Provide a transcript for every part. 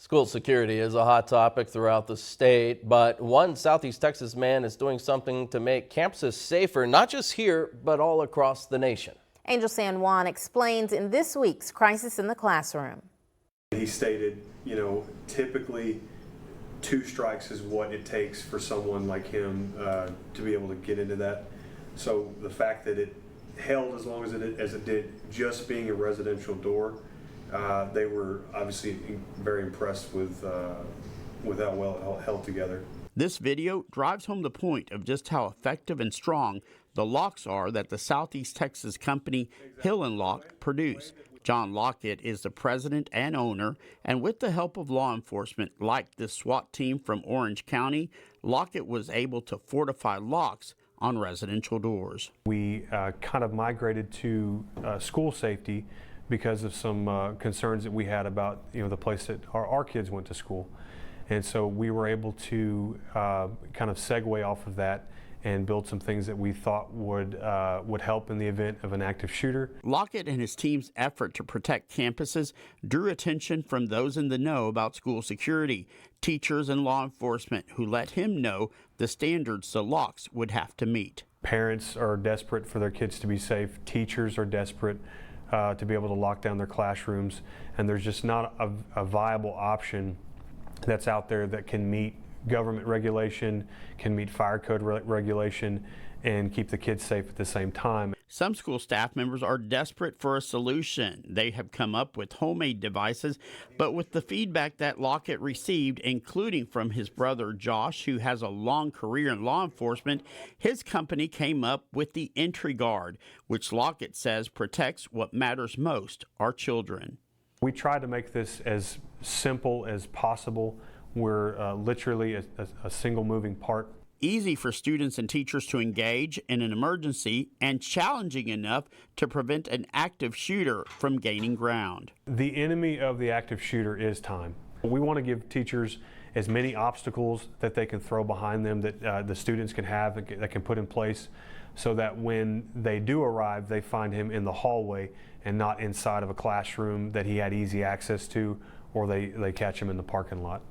School security is a hot topic throughout the state, but one Southeast Texas man is doing something to make campuses safer, not just here, but all across the nation. Angel San Juan explains in this week's Crisis in the Classroom. He stated, typically 2 strikes is what it takes for someone like him to be able to get into that. So the fact that it held as long as it did, just being a residential door, they were obviously very impressed with how well it held together. This video drives home the point of just how effective and strong the locks are that the Southeast Texas company Hill&Lock produce. John Lockett is the president and owner, and with the help of law enforcement like this SWAT team from Orange County, Lockett was able to fortify locks on residential doors. We kind of migrated to school safety because of some concerns that we had about the place that our kids went to school. And so we were able to kind of segue off of that and build some things that we thought would help in the event of an active shooter. Lockett and his team's effort to protect campuses drew attention from those in the know about school security, teachers and law enforcement who let him know the standards the locks would have to meet. Parents are desperate for their kids to be safe. Teachers are desperate to be able to lock down their classrooms, and there's just not a viable option that's out there that can meet government regulation, can meet fire code regulation, and keep the kids safe at the same time. Some school staff members are desperate for a solution. They have come up with homemade devices, but with the feedback that Lockett received, including from his brother Josh, who has a long career in law enforcement, his company came up with the Entry Guard, which Lockett says protects what matters most, our children. We tried to make this as simple as possible. We're literally a single moving part. Easy for students and teachers to engage in an emergency, and challenging enough to prevent an active shooter from gaining ground. The enemy of the active shooter is time. We want to give teachers as many obstacles that they can throw behind them that the students can have, that can put in place, so that when they do arrive, they find him in the hallway and not inside of a classroom that he had easy access to, or they catch him in the parking lot.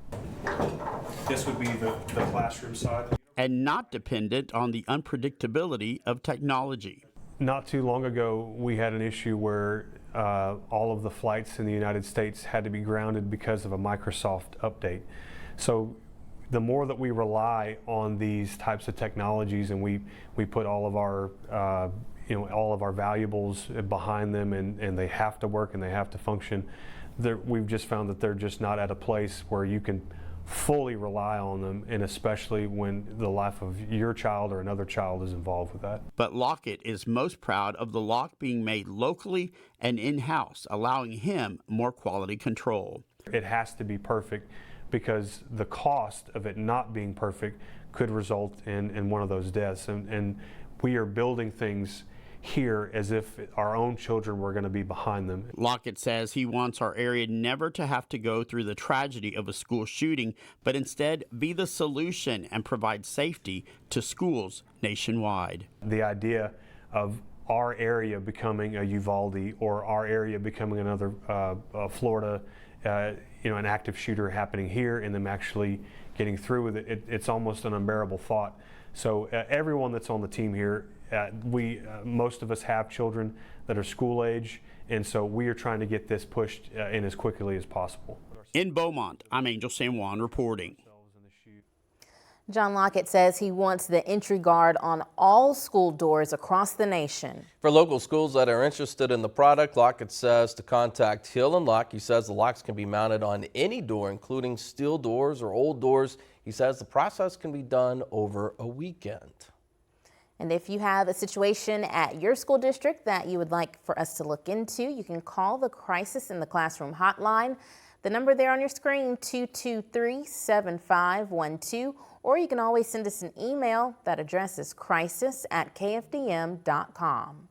This would be the classroom side. And not dependent on the unpredictability of technology. Not too long ago, we had an issue where all of the flights in the United States had to be grounded because of a Microsoft update. So the more that we rely on these types of technologies, and we put all of our all of our valuables behind them, and they have to work and they have to function, we've just found that they're just not at a place where you can fully rely on them, and especially when the life of your child or another child is involved with that. But Lockett is most proud of the lock being made locally and in-house, allowing him more quality control. It has to be perfect, because the cost of it not being perfect could result in one of those deaths. And we are building things here as if our own children were going to be behind them. Lockett says he wants our area never to have to go through the tragedy of a school shooting, but instead be the solution and provide safety to schools nationwide. The idea of our area becoming a Uvalde, or our area becoming another Florida, an active shooter happening here and them actually getting through with it, it's almost an unbearable thought. So everyone that's on the team here, most of us have children that are school age, and so we are trying to get this pushed in as quickly as possible. In Beaumont, I'm Angel San Juan reporting. John Lockett says he wants the Entry Guard on all school doors across the nation. For local schools that are interested in the product, Lockett says to contact Hill&Lock. He says the locks can be mounted on any door, including steel doors or old doors. He says the process can be done over a weekend. And if you have a situation at your school district that you would like for us to look into, you can call the Crisis in the Classroom hotline. The number there on your screen, 223-7512, or you can always send us an email. That address is crisis@kfdm.com.